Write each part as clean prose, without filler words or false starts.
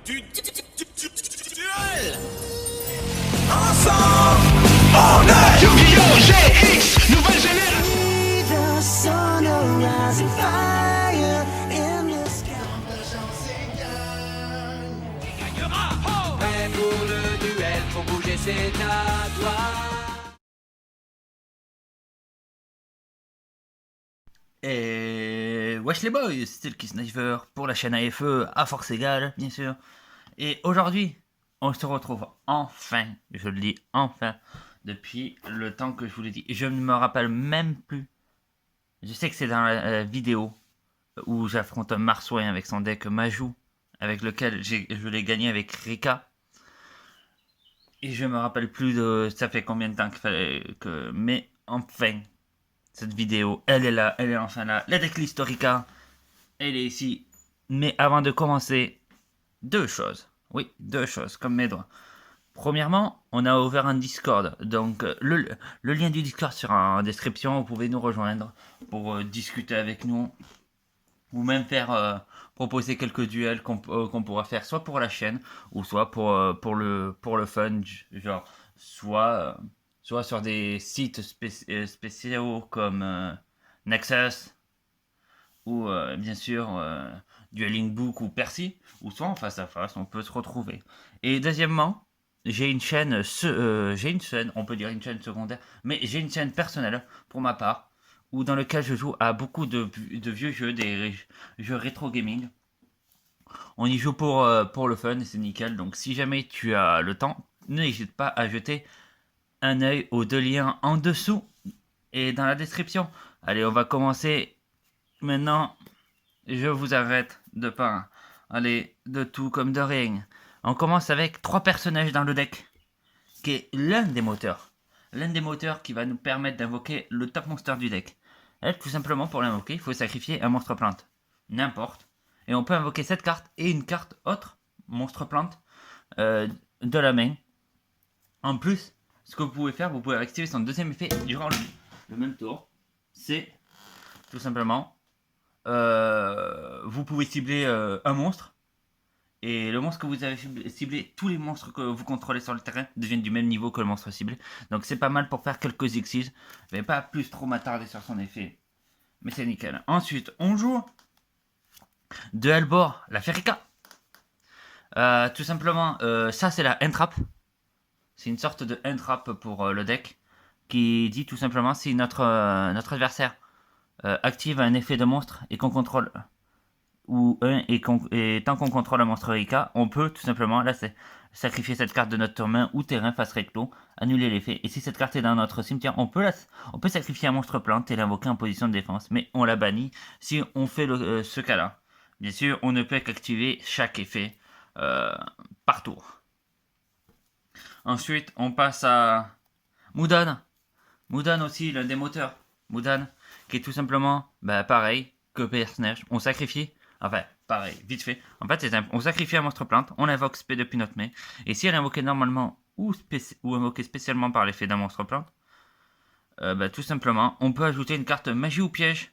Duel. Ensemble, on est Yu-Gi-Oh! GX, nouvelle génération. The sun will rise and fire in the sky. Qui gagnera? Oh! Prêt pour le duel, pour bouger c'est à toi. Et wesh les boys, c'était le Kissniver pour la chaîne AFE à force égale, bien sûr. Et aujourd'hui, on se retrouve enfin, je le dis enfin, depuis le temps que je vous l'ai dit. Je ne me rappelle même plus. Je sais que c'est dans la vidéo où j'affronte Marsouin avec son deck Majou, avec lequel je l'ai gagné avec Rika. Et je me rappelle plus de ça fait combien de temps qu'il fallait que. Mais enfin. Cette vidéo, elle est là, elle est enfin là. La decklist Rika, elle est ici. Mais avant de commencer, deux choses. Oui, deux choses, comme mes doigts. Premièrement, on a ouvert un Discord. Donc, le lien du Discord sera en description. Vous pouvez nous rejoindre pour discuter avec nous. Ou même faire proposer quelques duels qu'on pourra faire soit pour la chaîne ou soit pour le fun. Genre, soit sur des sites spéciaux comme Nexus ou bien sûr Dueling Book ou Percy, ou soit en face à face, on peut se retrouver. Et deuxièmement, j'ai une chaîne, on peut dire une chaîne secondaire, mais j'ai une chaîne personnelle pour ma part, où dans lequel je joue à beaucoup de vieux jeux, des jeux rétro gaming. On y joue pour le fun et c'est nickel, donc si jamais tu as le temps, n'hésite pas à jeter un œil aux deux liens en dessous et dans la description. Allez, on va commencer maintenant. Je vous arrête de pas. Allez, de tout comme de rien. On commence avec 3 personnages dans le deck, qui est l'un des moteurs. L'un des moteurs qui va nous permettre d'invoquer le top monster du deck. Et tout simplement, pour l'invoquer, il faut sacrifier un monstre plante. N'importe. Et on peut invoquer cette carte et une carte autre, monstre plante, de la main. En plus, ce que vous pouvez faire, vous pouvez activer son deuxième effet durant le même tour. C'est tout simplement, vous pouvez cibler un monstre. Et le monstre que vous avez ciblé, tous les monstres que vous contrôlez sur le terrain deviennent du même niveau que le monstre ciblé. Donc c'est pas mal pour faire quelques exercices. Je vais pas plus trop m'attarder sur son effet. Mais c'est nickel. Ensuite, on joue de Elbor, la Ferrika. Tout simplement, ça c'est la Entrap. C'est une sorte de entrap pour le deck qui dit tout simplement si notre adversaire active un effet de monstre et qu'on contrôle et tant qu'on contrôle un monstre Rika, on peut tout simplement là c'est sacrifier cette carte de notre main ou terrain face recto, annuler l'effet. Et si cette carte est dans notre cimetière, on peut sacrifier un monstre plante et l'invoquer en position de défense, mais on la bannit si on fait ce cas-là. Bien sûr, on ne peut qu'activer chaque effet par tour. Ensuite, on passe à Mudan. Mudan aussi, l'un des moteurs. Mudan, qui est tout simplement pareil que personnage. On sacrifie, enfin, pareil, vite fait. En fait, c'est simple. On sacrifie un monstre plante, on invoque spé depuis notre main. Et si elle est invoquée normalement ou invoquée spécialement par l'effet d'un monstre plante, tout simplement, on peut ajouter une carte magie ou piège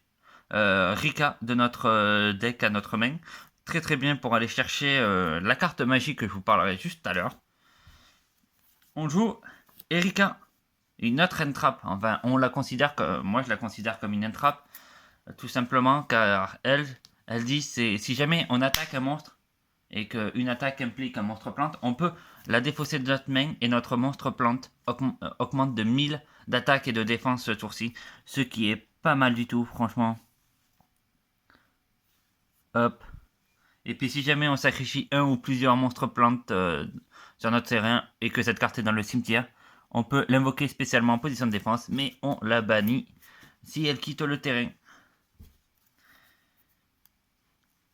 Rika de notre deck à notre main. Très très bien pour aller chercher la carte magie que je vous parlerai juste tout à l'heure. On joue Erika, une autre entrap. Enfin, moi je la considère comme une entrap, tout simplement car elle dit si jamais on attaque un monstre et qu'une attaque implique un monstre plante, on peut la défausser de notre main et notre monstre plante augmente de 1000 d'attaque et de défense ce tour-ci, ce qui est pas mal du tout, franchement. Hop. Et puis si jamais on sacrifie un ou plusieurs monstres plantes sur notre terrain et que cette carte est dans le cimetière, on peut l'invoquer spécialement en position de défense, mais on la bannit si elle quitte le terrain.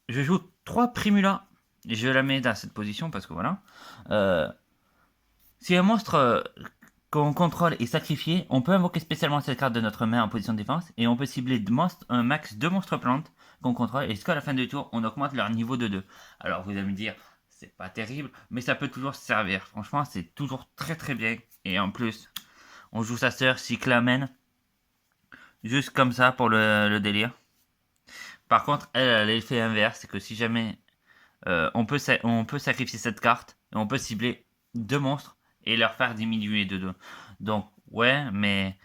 Je joue 3 Primula, et je la mets dans cette position parce que voilà. Si un monstre qu'on contrôle est sacrifié, on peut invoquer spécialement cette carte de notre main en position de défense, et on peut cibler un max 2 monstres plantes qu'on contrôle, et jusqu'à la fin du tour, on augmente leur niveau de 2. Alors vous allez me dire, c'est pas terrible, mais ça peut toujours servir. Franchement, c'est toujours très très bien. Et en plus, on joue sa sœur Cyclamen, juste comme ça pour le délire. Par contre, elle a l'effet inverse, c'est que si jamais on peut sacrifier cette carte et on peut cibler 2 monstres et leur faire diminuer de 2. Donc ouais, mais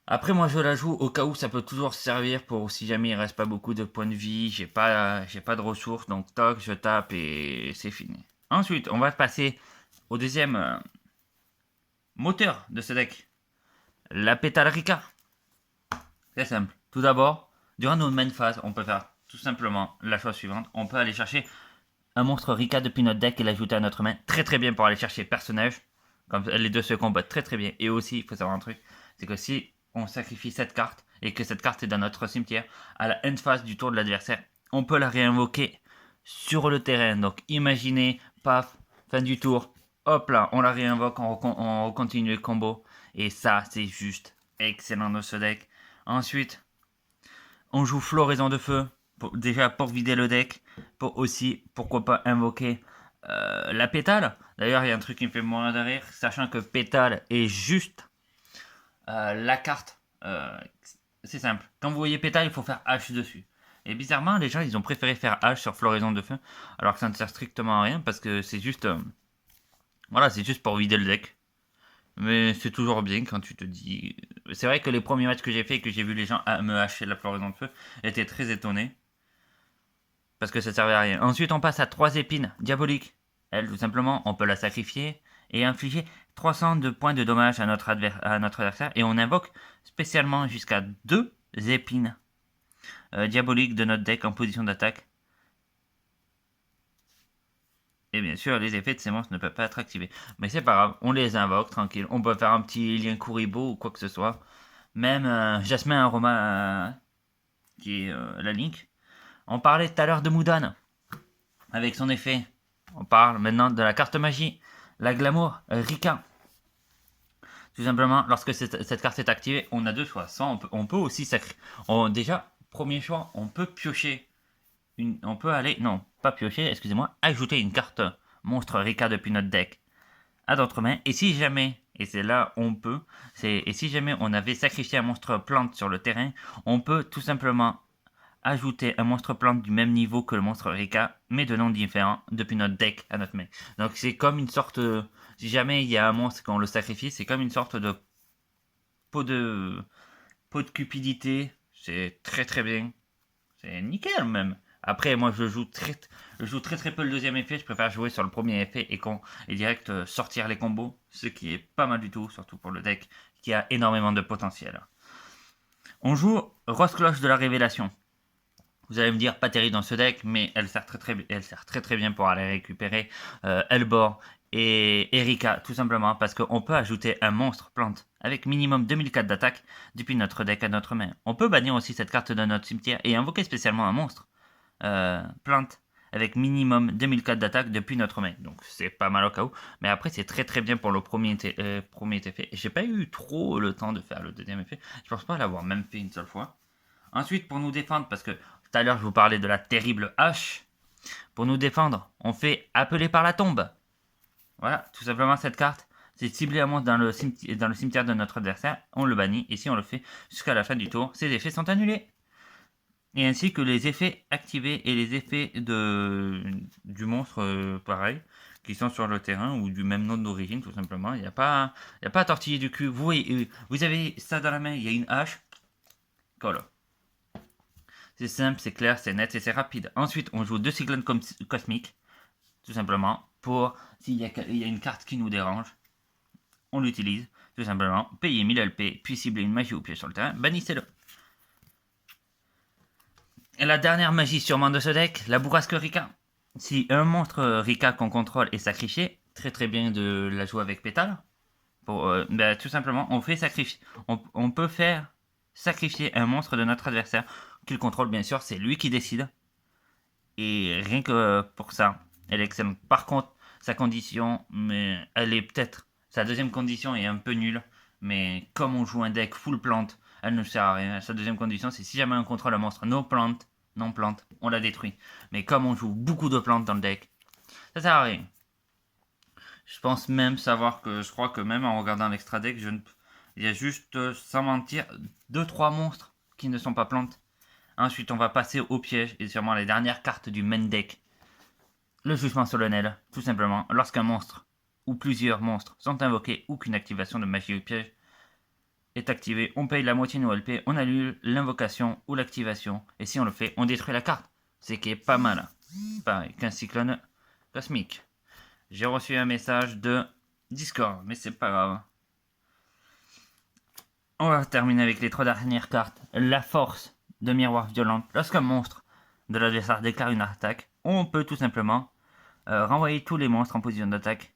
après moi je la joue au cas où ça peut toujours servir pour si jamais il reste pas beaucoup de points de vie, j'ai pas de ressources, donc toc, je tape et c'est fini. Ensuite, on va passer au deuxième moteur de ce deck, la Pétale Rika. C'est simple. Tout d'abord, durant notre main phase, on peut faire tout simplement la chose suivante. On peut aller chercher un monstre Rika depuis notre deck et l'ajouter à notre main. Très très bien pour aller chercher personnage. Comme les deux se combattent très très bien. Et aussi, il faut savoir un truc, c'est que si on sacrifie cette carte et que cette carte est dans notre cimetière, à la end phase du tour de l'adversaire, on peut la réinvoquer sur le terrain. Donc imaginez, paf, fin du tour, hop là, on la réinvoque, on continue le combo. Et ça, c'est juste excellent dans ce deck. Ensuite, on joue Floraison de Feu, déjà pour vider le deck, pour aussi, pourquoi pas, invoquer la Pétale. D'ailleurs, il y a un truc qui me fait moins de rire, sachant que Pétale est juste la carte. C'est simple. Quand vous voyez Pétale, il faut faire H dessus. Et bizarrement, les gens, ils ont préféré faire H sur Floraison de Feu, alors que ça ne sert strictement à rien, parce que c'est juste... voilà, c'est juste pour vider le deck. Mais c'est toujours bien quand tu te dis... C'est vrai que les premiers matchs que j'ai fait et que j'ai vu les gens me hacher la Floraison de Feu, j'étais très étonné. Parce que ça servait à rien. Ensuite, on passe à 3 épines diaboliques. Elle, tout simplement, on peut la sacrifier et infliger 300 de points de dommage à notre adversaire. Et on invoque spécialement jusqu'à 2 épines diaboliques de notre deck en position d'attaque. Et bien sûr, les effets de ces monstres ne peuvent pas être activés. Mais c'est pas grave, on les invoque tranquille. On peut faire un petit lien Kuribo ou quoi que ce soit. Même Jasmin Aroma, qui est la Link. On parlait tout à l'heure de Mudan, avec son effet. On parle maintenant de la carte magie, la Glamour Rika. Tout simplement, lorsque cette carte est activée, on a 2 choix. Soit on peut aussi sacrifier. Déjà, premier choix, on peut piocher. On peut aller, non, pas piocher, excusez-moi, ajouter une carte monstre Rika depuis notre deck à notre main. Et si jamais, et c'est là on peut, et si jamais on avait sacrifié un monstre plante sur le terrain, on peut tout simplement ajouter un monstre plante du même niveau que le monstre Rika, mais de nom différent depuis notre deck à notre main. Donc c'est comme une sorte, si jamais il y a un monstre qu'on le sacrifie, c'est comme une sorte de pot de cupidité. C'est très très bien, c'est nickel même. Après, moi, je joue très peu le deuxième effet. Je préfère jouer sur le premier effet et direct sortir les combos. Ce qui est pas mal du tout, surtout pour le deck qui a énormément de potentiel. On joue Rose Cloche de la Révélation. Vous allez me dire, pas terrible dans ce deck, mais elle sert très bien pour aller récupérer Elbor et Erika, tout simplement parce qu'on peut ajouter un monstre plante avec minimum 2004 d'attaque depuis notre deck à notre main. On peut bannir aussi cette carte de notre cimetière et invoquer spécialement un monstre plante avec minimum 2004 d'attaque depuis notre main. Donc c'est pas mal au cas où. Mais après c'est très bien pour le premier effet. Et j'ai pas eu trop le temps de faire le deuxième effet. Je pense pas l'avoir même fait une seule fois. Ensuite pour nous défendre, parce que tout à l'heure je vous parlais de la terrible hache. Pour nous défendre, on fait appeler par la tombe. Voilà, tout simplement cette carte. C'est cibler un monstre dans le cimetière de notre adversaire. On le bannit. Et si on le fait jusqu'à la fin du tour, ses effets sont annulés. Et ainsi que les effets activés et les effets du monstre, pareil, qui sont sur le terrain ou du même nom d'origine, tout simplement. Il n'y a pas à tortiller du cul. Vous avez ça dans la main, il y a une hache, colle. C'est simple, c'est clair, c'est net et c'est rapide. Ensuite, on joue 2 cyclones cosmiques, tout simplement, pour s'il y a une carte qui nous dérange, on l'utilise, tout simplement. Payez 1000 LP, puis ciblez une magie au pied sur le terrain, bannissez-le. Et la dernière magie sûrement de ce deck, la bourrasque Rika. Si un monstre Rika qu'on contrôle est sacrifié, très bien de la jouer avec Pétale. Tout simplement, on peut faire sacrifier un monstre de notre adversaire qu'il contrôle, bien sûr, c'est lui qui décide. Et rien que pour ça, elle est excellente. Par contre, sa condition, mais elle est peut-être... Sa deuxième condition est un peu nulle, mais comme on joue un deck full plante, elle ne sert à rien. Sa deuxième condition, c'est si jamais on contrôle un monstre non plante, on la détruit. Mais comme on joue beaucoup de plantes dans le deck, ça sert à rien. Je pense même savoir que, je crois que même en regardant l'extra deck, il y a juste, sans mentir, 2-3 monstres qui ne sont pas plantes. Ensuite, on va passer au piège et sûrement les dernières cartes du main deck. le jugement solennel, tout simplement, lorsqu'un monstre ou plusieurs monstres sont invoqués ou qu'une activation de magie ou piège est activée, on paye la moitié de nos LP, on annule l'invocation ou l'activation, et si on le fait, on détruit la carte. C'est qui est pas mal. Pareil qu'un cyclone cosmique. J'ai reçu un message de Discord, mais c'est pas grave. On va terminer avec les 3 dernières cartes. La force de miroir violente. Lorsqu'un monstre de l'adversaire déclare une attaque, on peut tout simplement renvoyer tous les monstres en position d'attaque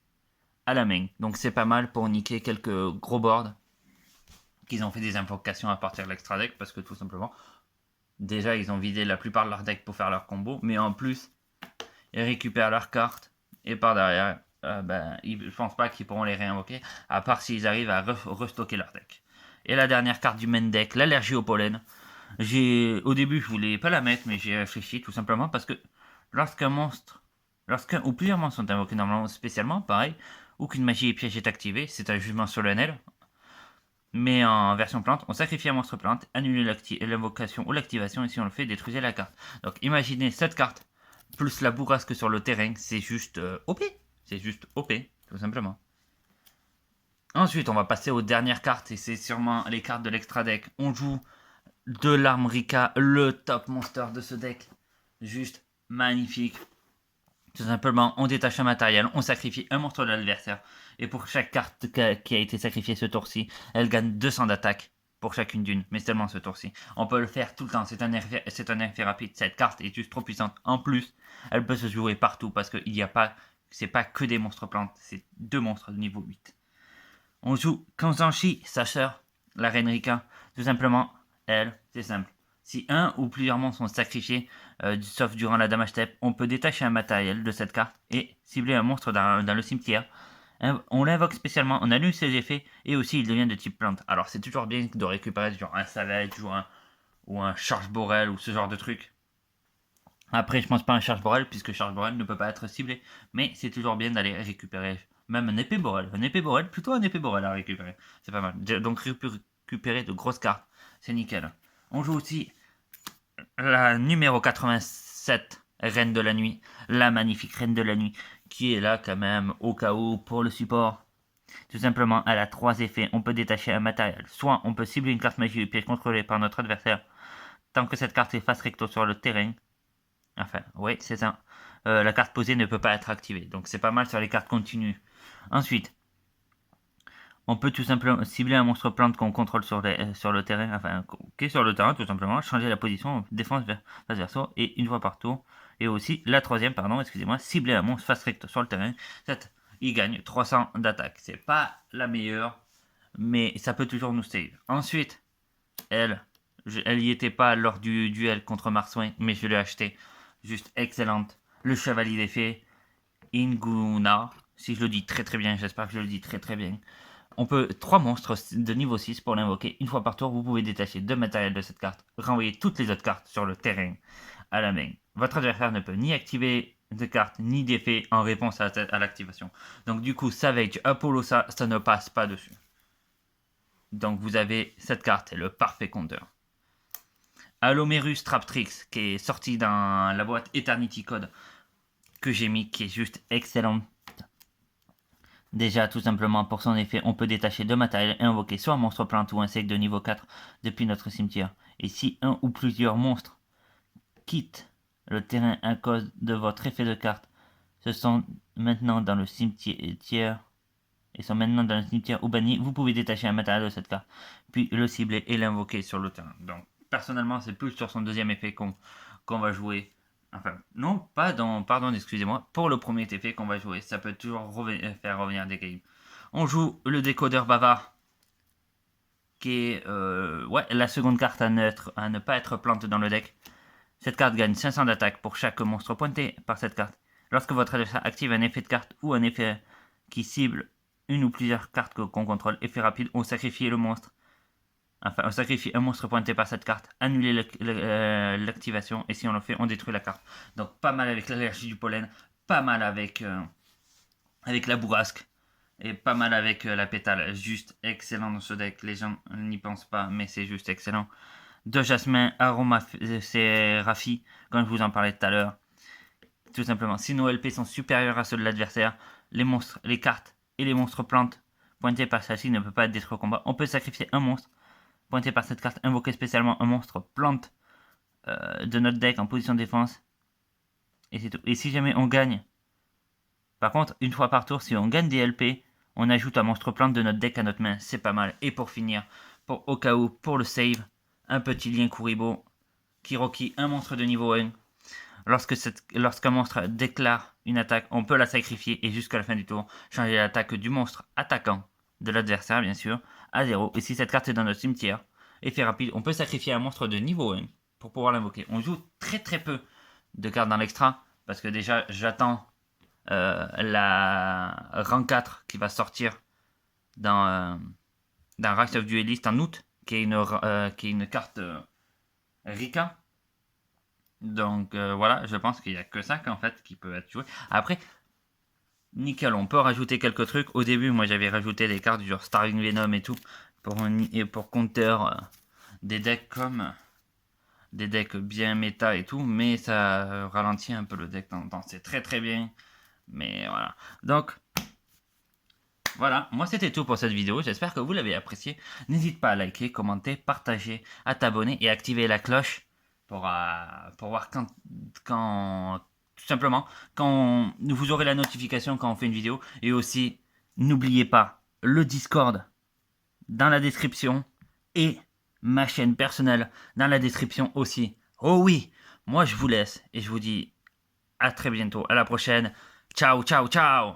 à la main. Donc c'est pas mal pour niquer quelques gros boards qu'ils ont fait des invocations à partir de l'extra deck, parce que tout simplement, déjà ils ont vidé la plupart de leur deck pour faire leur combo, mais en plus ils récupèrent leurs cartes et par derrière, je pense pas qu'ils pourront les réinvoquer, à part s'ils arrivent à restocker leur deck. Et la dernière carte du main deck, l'allergie au pollen. Au début je voulais pas la mettre, mais j'ai réfléchi tout simplement parce que lorsqu'un ou plusieurs monstres sont invoqués normalement spécialement, pareil, ou qu'une magie et piège est activée, c'est un jugement solennel. Mais en version plante, on sacrifie un monstre plante, annule l'invocation ou l'activation, et si on le fait, détruisez la carte. Donc imaginez cette carte, plus la bourrasque sur le terrain, c'est juste OP. C'est juste OP, tout simplement. Ensuite, on va passer aux dernières cartes, et c'est sûrement les cartes de l'extra deck. On joue de l'arme Rika, le top monster de ce deck. Juste magnifique. Tout simplement, on détache un matériel, on sacrifie un monstre de l'adversaire. Et pour chaque carte qui a été sacrifiée ce tour-ci, elle gagne 200 d'attaque pour chacune d'une. Mais seulement ce tour-ci. On peut le faire tout le temps, c'est un effet rapide. Cette carte est juste trop puissante. En plus, elle peut se jouer partout parce qu'il n'y a pas... C'est pas que des monstres plantes, c'est 2 monstres de niveau 8. On joue Kanzanshi, sa sœur, la reine Rika. Tout simplement, elle, c'est simple. Si un ou plusieurs monstres sont sacrifiés, sauf durant la damage step, on peut détacher un matériel de cette carte et cibler un monstre dans le cimetière. On l'invoque spécialement, on annule ses effets et aussi il devient de type plante. Alors c'est toujours bien de récupérer genre un Savage ou un Charge Borel ou ce genre de truc. Après je pense pas à un Charge Borel puisque Charge Borel ne peut pas être ciblé. Mais c'est toujours bien d'aller récupérer même un épée Borel. Plutôt un épée Borel à récupérer. C'est pas mal. Donc récupérer de grosses cartes, c'est nickel. On joue aussi la numéro 87, Reine de la Nuit, la magnifique Reine de la Nuit, qui est là quand même au cas où pour le support. Tout simplement, elle a 3 effets. On peut détacher un matériel. Soit on peut cibler une carte magie ou piège contrôlée par notre adversaire, tant que cette carte est face recto sur le terrain. Enfin, oui, c'est ça. La carte posée ne peut pas être activée. Donc c'est pas mal sur les cartes continues. Ensuite, on peut tout simplement cibler un monstre plante qu'on contrôle sur le terrain, enfin, qui est sur le terrain tout simplement, changer la position, défense face verso, et une fois par tour. Et aussi, la troisième, cibler un monstre face recto sur le terrain. Il gagne 300 d'attaque. C'est pas la meilleure, mais ça peut toujours nous save. Ensuite, elle y était pas lors du duel contre Marsouin, mais je l'ai acheté. Juste excellente. Le chevalier des fées, Inguna, si je le dis très très bien, j'espère que je le dis très très bien. On peut 3 monstres de niveau 6 pour l'invoquer. Une fois par tour, vous pouvez détacher 2 matériels de cette carte, renvoyer toutes les autres cartes sur le terrain à la main. Votre adversaire ne peut ni activer de carte ni d'effet en réponse à l'activation. Donc du coup, Savage, Apollo, ça ne passe pas dessus. Donc vous avez cette carte, c'est le parfait compteur. Allomerus Traptrix, qui est sorti dans la boîte Eternity Code que j'ai mis, qui est juste excellent. Déjà, tout simplement, pour son effet, on peut détacher 2 matériels et invoquer soit un monstre plante ou un sec de niveau 4 depuis notre cimetière. Et si un ou plusieurs monstres quittent le terrain à cause de votre effet de carte, ce sont maintenant dans le cimetière ou bannis, vous pouvez détacher un matériel de cette carte, puis le cibler et l'invoquer sur le terrain. Donc, personnellement, c'est plus sur son deuxième effet qu'on va jouer. Enfin, non, pardon, excusez-moi. Pour le premier effet qu'on va jouer, ça peut toujours faire revenir des games. On joue le décodeur bavard, qui est la seconde carte à ne pas être plante dans le deck. Cette carte gagne 500 d'attaque pour chaque monstre pointé par cette carte. Lorsque votre adversaire active un effet de carte ou un effet qui cible une ou plusieurs cartes qu'on contrôle, effet rapide, on sacrifie le monstre. Enfin, on sacrifie un monstre pointé par cette carte, annuler l'activation, et si on le fait, on détruit la carte. Donc pas mal avec l'allergie du pollen, pas mal avec la bourrasque, et pas mal avec la pétale. Juste excellent dans ce deck, les gens n'y pensent pas, mais c'est juste excellent. De jasmin, aroma, c'est Rafi, comme je vous en parlais tout à l'heure. Tout simplement. Si nos LP sont supérieurs à ceux de l'adversaire, les monstres, les cartes et les monstres plantes pointés par celle-ci ne peuvent pas être détruits au combat. On peut sacrifier un monstre pointé par cette carte, invoquer spécialement un monstre plante de notre deck en position de défense. Et c'est tout. Et si jamais on gagne, par contre, une fois par tour, si on gagne des LP, on ajoute un monstre plante de notre deck à notre main. C'est pas mal. Et pour finir, au cas où, pour le save, un petit lien Kuribo. Kiroki, un monstre de niveau 1. Lorsqu'un monstre déclare une attaque, on peut la sacrifier et jusqu'à la fin du tour, changer l'attaque du monstre attaquant de l'adversaire, bien sûr, à 0. Et si cette carte est dans notre cimetière, effet rapide, on peut sacrifier un monstre de niveau 1 pour pouvoir l'invoquer. On joue très peu de cartes dans l'extra, parce que déjà, j'attends la rang 4 qui va sortir dans Rise of Duelist en août, qui est une carte Rika. Donc voilà, je pense qu'il n'y a que ça en fait qui peut être joué. Après, nickel, on peut rajouter quelques trucs. Au début, moi j'avais rajouté des cartes du genre Starving Venom et tout pour counter des decks comme des decks bien méta et tout, mais ça ralentit un peu le deck dans c'est très bien. Mais voilà. Donc voilà, moi c'était tout pour cette vidéo, j'espère que vous l'avez apprécié. N'hésite pas à liker, commenter, partager, à t'abonner et activer la cloche pour voir quand tout simplement, quand vous aurez la notification quand on fait une vidéo. Et aussi, n'oubliez pas le Discord dans la description et ma chaîne personnelle dans la description aussi. Oh oui, moi je vous laisse et je vous dis à très bientôt, à la prochaine. Ciao, ciao, ciao!